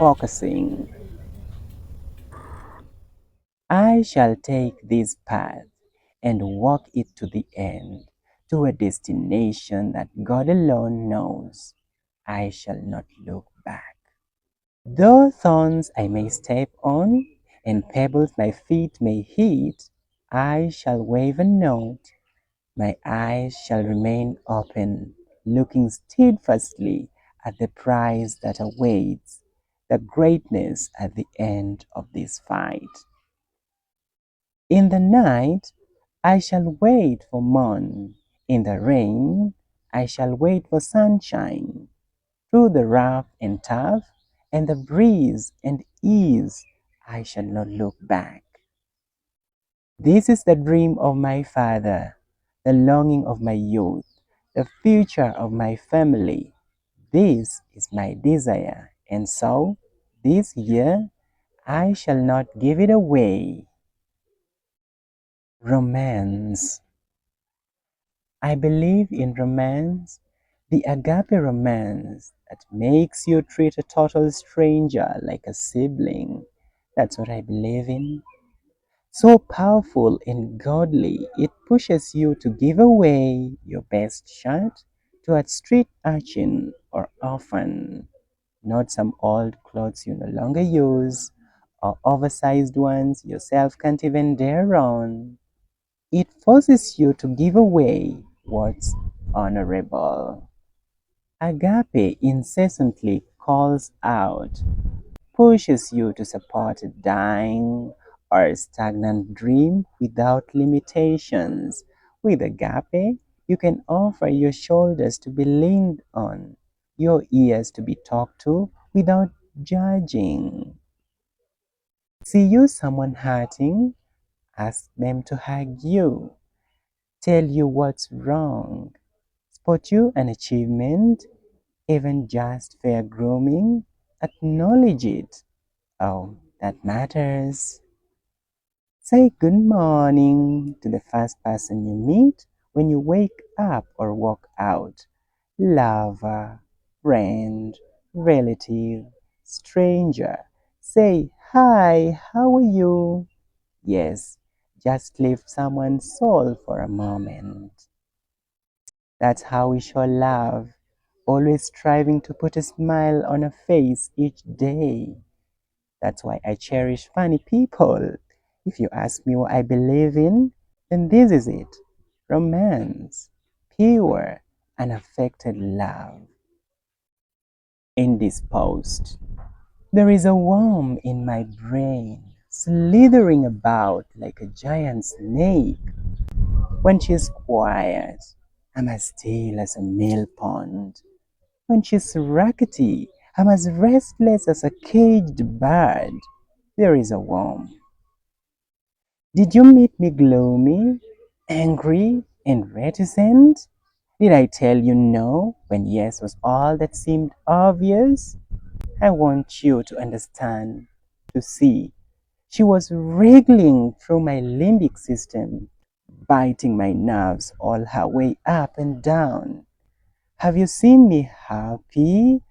focusing. I shall take this path and walk it to the end, to a destination that God alone knows. I shall not look back. Though thorns I may step on, and pebbles my feet may hit, I shall wave a note. My eyes shall remain open, looking steadfastly at the prize that awaits, the greatness at the end of this fight. In the night I shall wait for morn, in the rain I shall wait for sunshine, through the rough and tough, and the breeze and ease I shall not look back. This is the dream of my father, the longing of my youth, the future of my family. This is my desire, and so this year I shall not give it away. Romance. I believe in romance, the agape romance that makes you treat a total stranger like a sibling. That's what I believe in. So powerful and godly, it pushes you to give away your best shot to a street urchin or orphan, not some old clothes you no longer use or oversized ones yourself can't even dare on. It forces you to give away what's honorable. Agape incessantly calls out, pushes you to support a dying or stagnant dream without limitations. With agape, you can offer your shoulders to be leaned on, your ears to be talked to without judging. See you someone hurting, ask them to hug you, tell you what's wrong, spot you an achievement, even just fair grooming, acknowledge it. Oh, that matters. Say good morning to the first person you meet when you wake up or walk out. Lover, friend, relative, stranger. Say, hi, how are you? Yes, just lift someone's soul for a moment. That's how we show love, always striving to put a smile on a face each day. That's why I cherish funny people. If you ask me what I believe in, then this is it: romance, pure, unaffected love. Indisposed. There is a worm in my brain, slithering about like a giant snake. When she's quiet, I'm as still as a mill pond. When she's rackety, I'm as restless as a caged bird. There is a worm. Did you meet me gloomy, angry, and reticent? Did I tell you no when yes was all that seemed obvious? I want you to understand, to see. She was wriggling through my limbic system, biting my nerves all her way up and down. Have you seen me happy,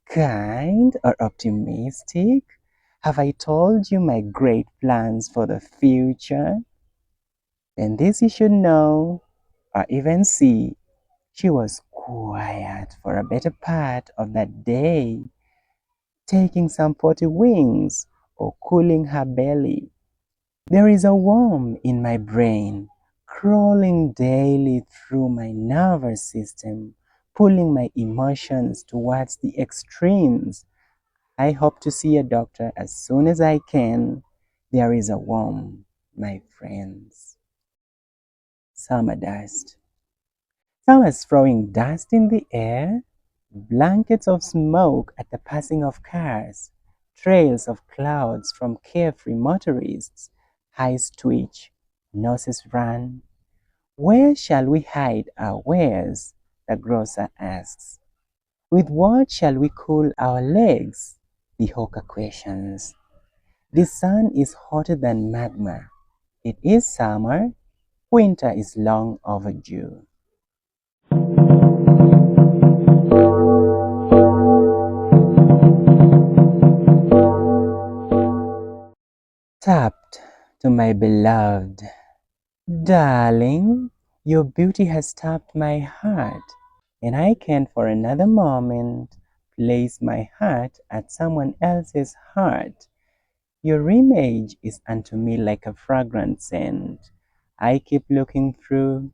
kind, or optimistic? Have I told you my great plans for the future? Then this you should know, or even see. She was quiet for a better part of that day, taking some potty wings or cooling her belly. There is a worm in my brain, crawling daily through my nervous system, pulling my emotions towards the extremes. I hope to see a doctor as soon as I can. There is a worm, my friends. Summer dust. Summer's throwing dust in the air, blankets of smoke at the passing of cars, trails of clouds from carefree motorists, eyes twitch, noses run. Where shall we hide our wares? The grocer asks. With what shall we cool our legs? The hawker questions. The sun is hotter than magma. It is summer. Winter is long overdue. Tapped to my beloved. Darling, your beauty has tapped my heart, and I can't for another moment place my heart at someone else's heart. Your image is unto me like a fragrant scent. I keep looking through,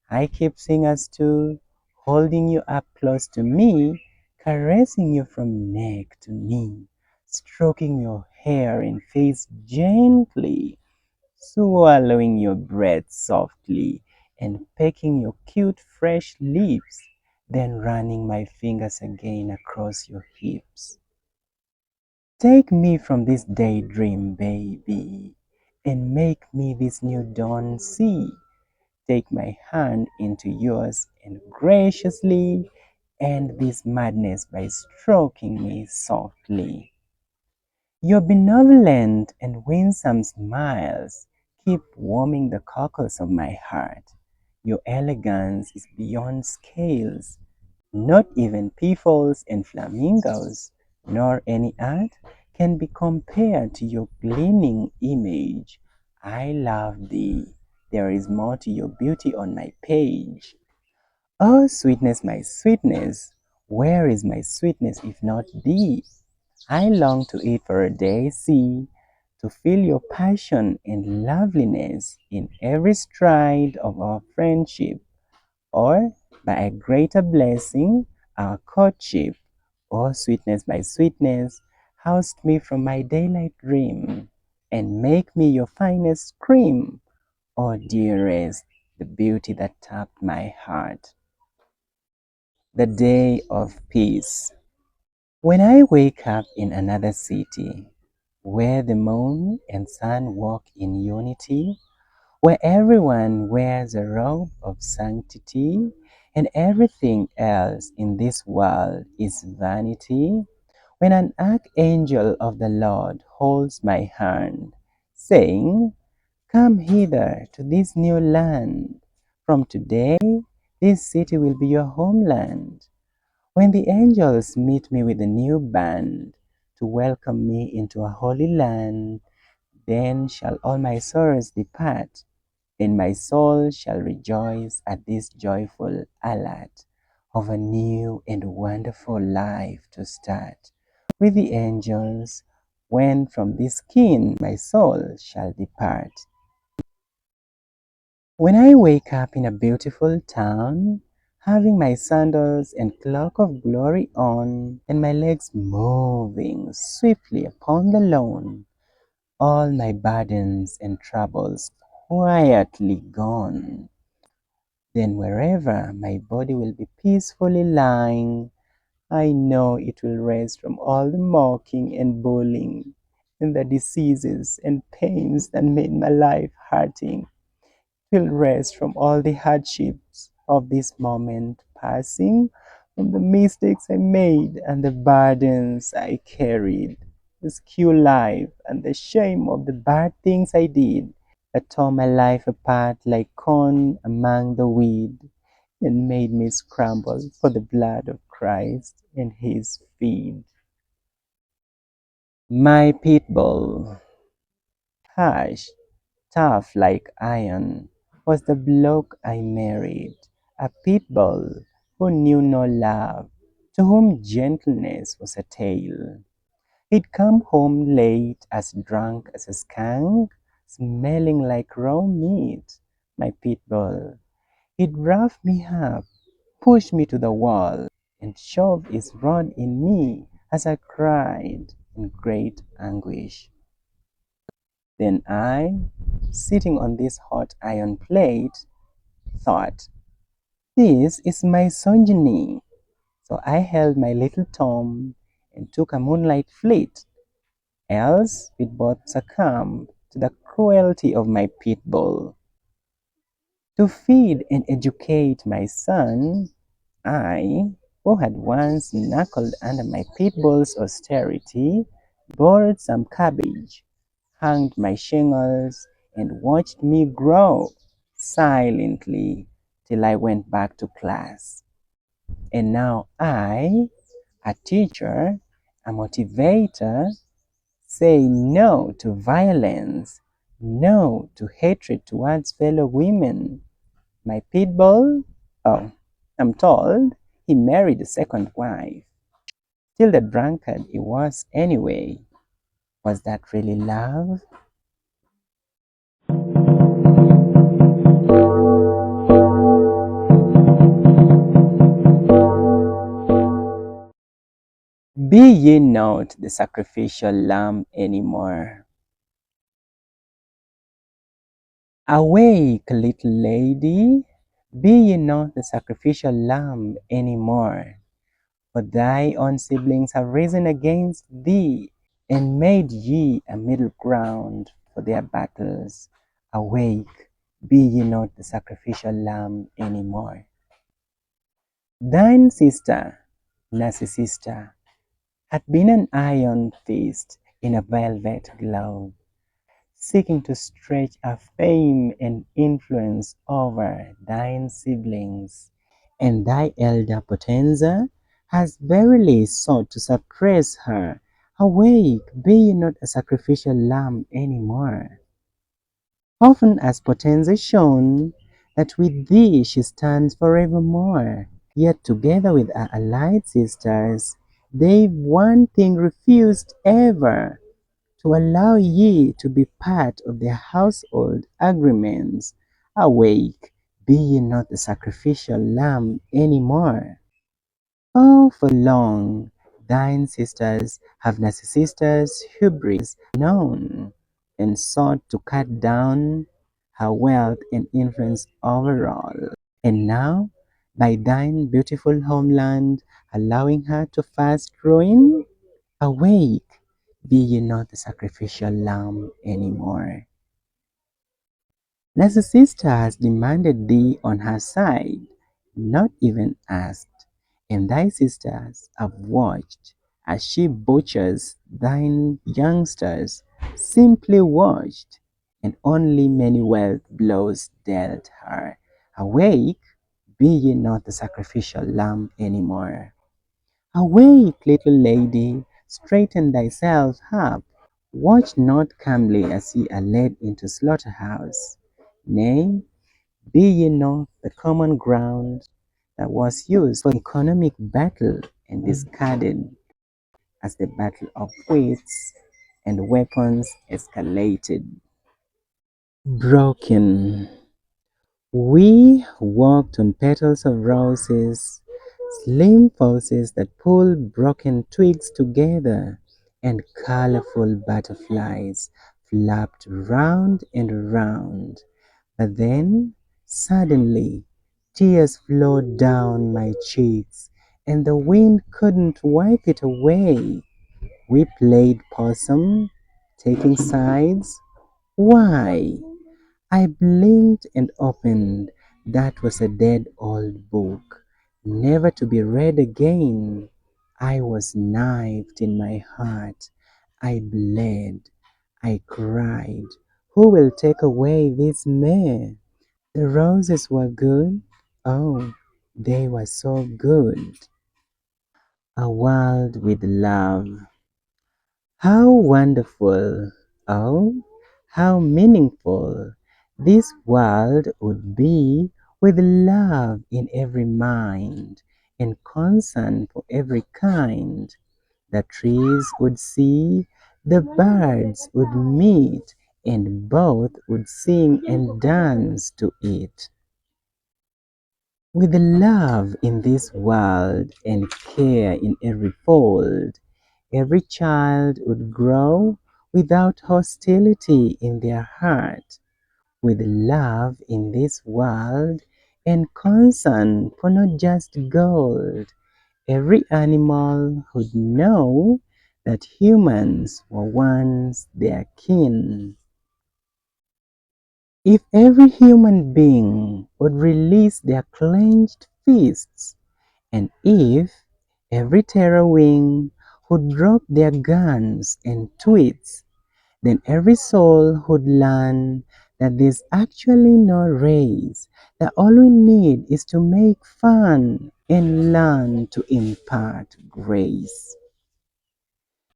I keep seeing us two, holding you up close to me, caressing you from neck to knee, stroking your hair and face gently, swallowing your breath softly, and pecking your cute fresh lips, then running my fingers again across your hips. Take me from this daydream, baby, and make me this new dawn see. Take my hand into yours and graciously end this madness by stroking me softly. Your benevolent and winsome smiles keep warming the cockles of my heart. Your elegance is beyond scales. Not even peafowls and flamingos, nor any art, can be compared to your gleaming image. I love thee. There is more to your beauty on my page. Oh, sweetness, my sweetness, where is my sweetness if not thee? I long to it for a day, see, to feel your passion and loveliness in every stride of our friendship, or by a greater blessing, our courtship. Oh, sweetness, my sweetness, housed me from my daylight dream, and make me your finest cream. Oh, dearest, the beauty that tapped my heart. The day of peace. When I wake up in another city, where the moon and sun walk in unity, where everyone wears a robe of sanctity, and everything else in this world is vanity, when an archangel of the Lord holds my hand, saying, "Come hither to this new land. From today, this city will be your homeland." When the angels meet me with a new band to welcome me into a holy land, then shall all my sorrows depart, and my soul shall rejoice at this joyful alert of a new and wonderful life to start with the angels, when from this skin my soul shall depart. When I wake up in a beautiful town, having my sandals and cloak of glory on, and my legs moving swiftly upon the lawn, all my burdens and troubles quietly gone, then wherever my body will be peacefully lying, I know it will rest from all the mocking and bullying, and the diseases and pains that made my life hurting. Will rest from all the hardships of this moment passing, from the mistakes I made and the burdens I carried, the skew life and the shame of the bad things I did that tore my life apart like corn among the weed, and made me scramble for the blood of Christ and his feet. My Pitbull, hush, tough like iron, was the bloke I married, a Pitbull who knew no love, to whom gentleness was a tale. He'd come home late, as drunk as a skunk, smelling like raw meat, my Pitbull. He'd rough me up, push me to the wall, and shove his rod in me as I cried in great anguish. Then I, sitting on this hot iron plate, thought, "This is my sojourning." So I held my little Tom and took a moonlight flit, else we'd both succumb to the cruelty of my pit bull. To feed and educate my son, I, who had once knuckled under my pit bull's austerity, borrowed some cabbage, hanged my shingles, and watched me grow silently till I went back to class. And now I, a teacher, a motivator, Say no to violence, no to hatred towards fellow women. My Pitbull, oh, I'm told he married a second wife. Still the drunkard he was anyway. Was that really love? Be ye not the sacrificial lamb anymore. Awake, little lady, be ye not the sacrificial lamb anymore. For thy own siblings have risen against thee, and made ye a middle ground for their battles. Awake, be ye not the sacrificial lamb anymore. Thine sister, Narcissista, had been an iron fist in a velvet glove, seeking to stretch her fame and influence over thine siblings, and thy elder Potenza has verily sought to suppress her. Awake, be ye not a sacrificial lamb any more. Often has Potenza shown that with thee she stands forevermore, yet together with her allied sisters, they've one thing refused ever, to allow ye to be part of their household agreements. Awake, be ye not the sacrificial lamb any more. Oh, for long thine sisters have Narcissis's hubris known, and sought to cut down her wealth and influence over all. And now, by thine beautiful homeland, allowing her to fast ruin, awake, be ye not the sacrificial lamb any more. Narcissista has demanded thee on her side, not even asked, and thy sisters have watched as she butchers thine youngsters, simply watched, and only many wealth blows dealt her. Awake, be ye not the sacrificial lamb any more. Awake, little lady, straighten thyself up. Watch not calmly as ye are led into slaughterhouse. Nay, be ye not the common ground that was used for economic battle and discarded as the battle of wits and weapons escalated. Broken. We walked on petals of roses, slim forces that pull broken twigs together, and colorful butterflies flapped round and round. But then, suddenly, tears flowed down my cheeks, and the wind couldn't wipe it away. We played possum, taking sides. Why? I blinked and opened. That was a dead old book, never to be read again. I was knifed in my heart. I bled. I cried. Who will take away this mare? The roses were good. Oh, they were so good. A world with love. How wonderful, oh, how meaningful this world would be with love in every mind and concern for every kind. The trees would see, the birds would meet, and both would sing and dance to it. With love in this world and care in every fold, every child would grow without hostility in their heart. With love in this world and concern for not just gold, every animal would know that humans were once their kin. If every human being would release their clenched fists, and if every terror wing would drop their guns and twits, then every soul would learn that there's actually no race, that all we need is to make fun and learn to impart grace.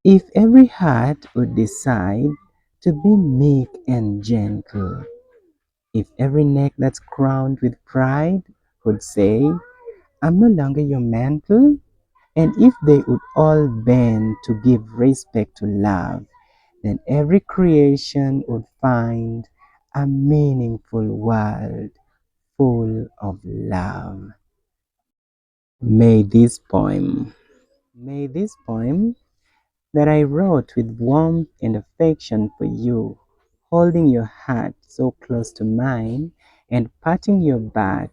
If every heart would decide to be meek and gentle, if every neck that's crowned with pride would say, I'm no longer your mantle, and if they would all bend to give respect to love, then every creation would find a meaningful world full of love. May this poem, may this poem that I wrote with warmth and affection for you, holding your heart so close to mine and patting your back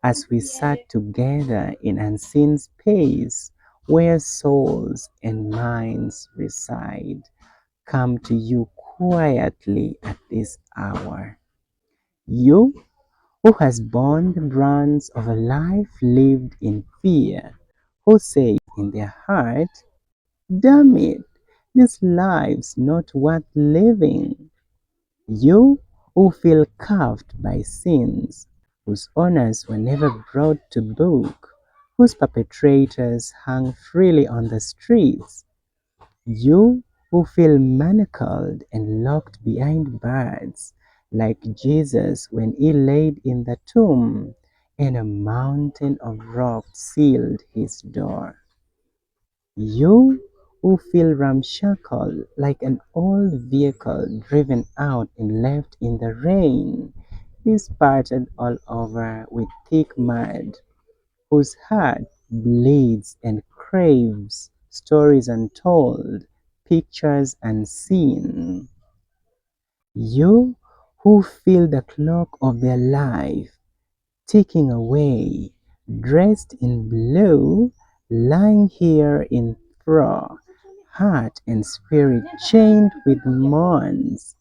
as we sat together in unseen space where souls and minds reside, come to you quietly at this hour. You who has borne the brunt of a life lived in fear, who say in their heart, damn it, this life's not worth living. You who feel carved by sins, whose honors were never brought to book, whose perpetrators hung freely on the streets. You who feel manacled and locked behind bars, like Jesus when he laid in the tomb, and a mountain of rock sealed his door. You who feel ramshackle like an old vehicle driven out and left in the rain, bespattered all over with thick mud, whose heart bleeds and craves stories untold, pictures unseen. You who feel the clock of their life ticking away, dressed in blue, lying here in fro, heart and spirit chained with mourns.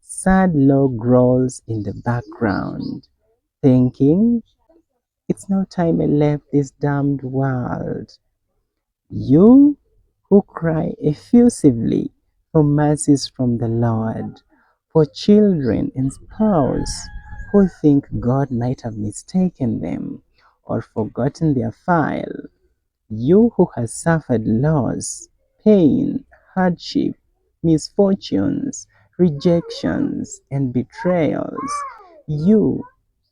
Sad low growls in the background, thinking, it's now time I left this damned world. You who cry effusively for mercies from the Lord, for children and spouse who think God might have mistaken them or forgotten their file, you who has suffered loss, pain, hardship, misfortunes, rejections, and betrayals, you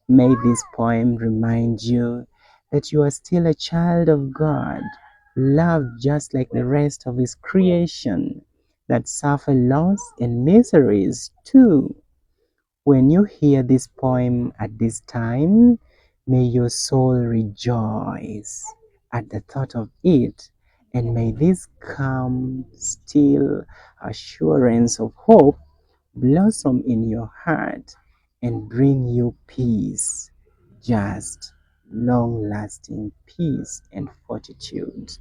may this poem remind you that you are still a child of God, loved just like the rest of His creation, that suffer loss and miseries too. When you hear this poem at this time, may your soul rejoice at the thought of it, and may this calm, still assurance of hope blossom in your heart and bring you peace, just long lasting peace and fortitude.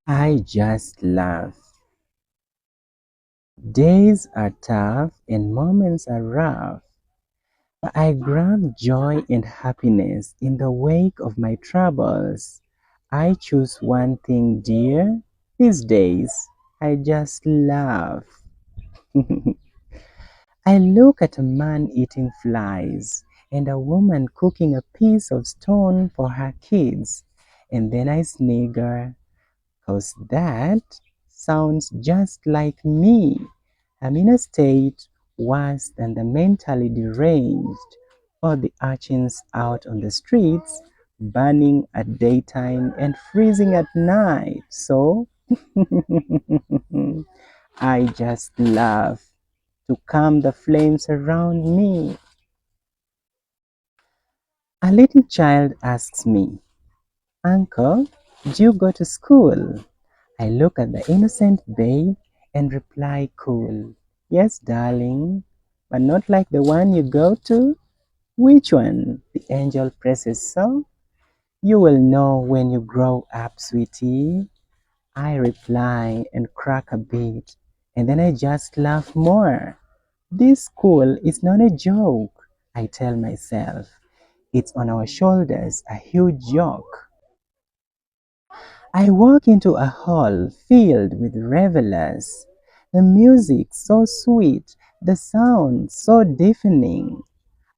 I just laugh. Days are tough and moments are rough, but I grab joy and happiness in the wake of my troubles. I choose one thing dear. These days, I just laugh. I look at a man eating flies and a woman cooking a piece of stone for her kids, and then I snigger, 'cause that sounds just like me. I'm in a state worse than the mentally deranged or the urchins out on the streets, burning at daytime and freezing at night. So I just laugh to calm the flames around me. A little child asks me, Uncle, do you go to school? I look at the innocent babe and reply cool, yes, darling, but not like the one you go to. Which one? The angel presses so. You will know when you grow up, sweetie. I reply and crack a bit, and then I just laugh more. This school is not a joke, I tell myself. It's on our shoulders, a huge yoke. I walk into a hall filled with revelers. The music so sweet, the sound so deafening.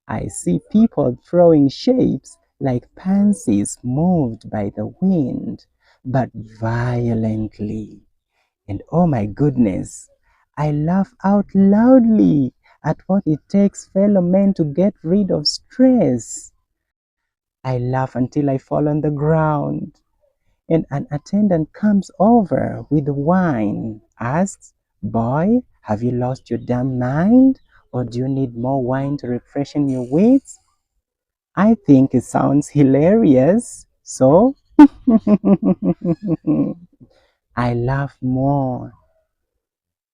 I see people throwing shapes like pansies moved by the wind, but violently. And oh my goodness, I laugh out loudly at what it takes fellow men to get rid of stress. I laugh until I fall on the ground, and an attendant comes over with wine, asks, "Boy, have you lost your damn mind? Or do you need more wine to refreshen your wits?" I think it sounds hilarious, so I laugh more.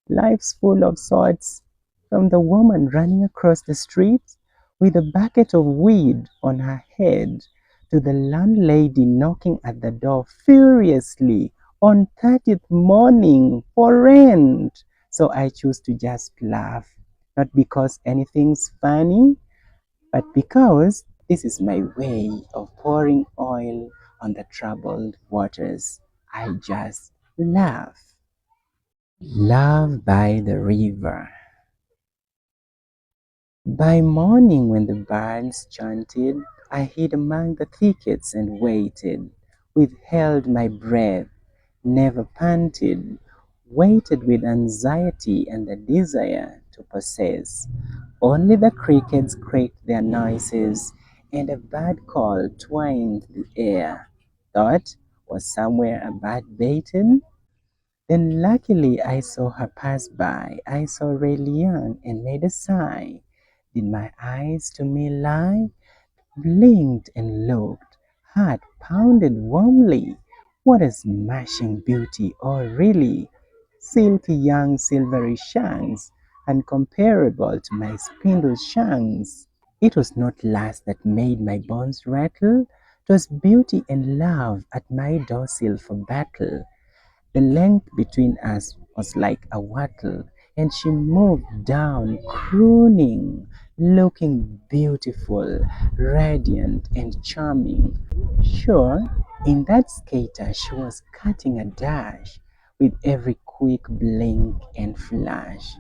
Life's full of sorts, from the woman running across the street with a bucket of weed on her head to the landlady knocking at the door furiously on 30th morning for rent. So I choose to just laugh, not because anything's funny, but because this is my way of pouring oil on the troubled waters. I just laugh. Love by the river. By morning, when the birds chanted, I hid among the thickets and waited, withheld my breath, never panted, waited with anxiety and the desire to possess. Only the crickets creaked their noises, and a bird call twined the air. Thought, was somewhere a bird baited? Then luckily I saw her pass by. I saw Raelian and made a sigh. Did my eyes to me lie? Blinked and looked. Heart pounded warmly. What a smashing beauty, or really silky young silvery shanks, uncomparable to my spindle shanks. It was not lust that made my bones rattle, 'twas beauty and love at my doorsill for battle. The length between us was like a wattle, and she moved down, crooning, looking beautiful, radiant, and charming. Sure, in that skater she was cutting a dash with every quick blink and flash.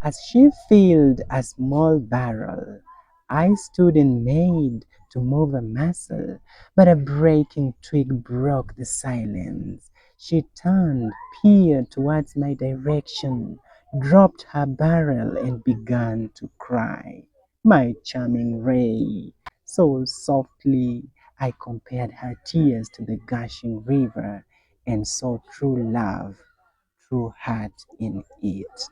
As she filled a small barrel, I stood and made to move a muscle, but a breaking twig broke the silence. She turned, peered towards my direction, dropped her barrel, and began to cry. My charming Ray! So softly I compared her tears to the gushing river, and saw true love, true heart in it.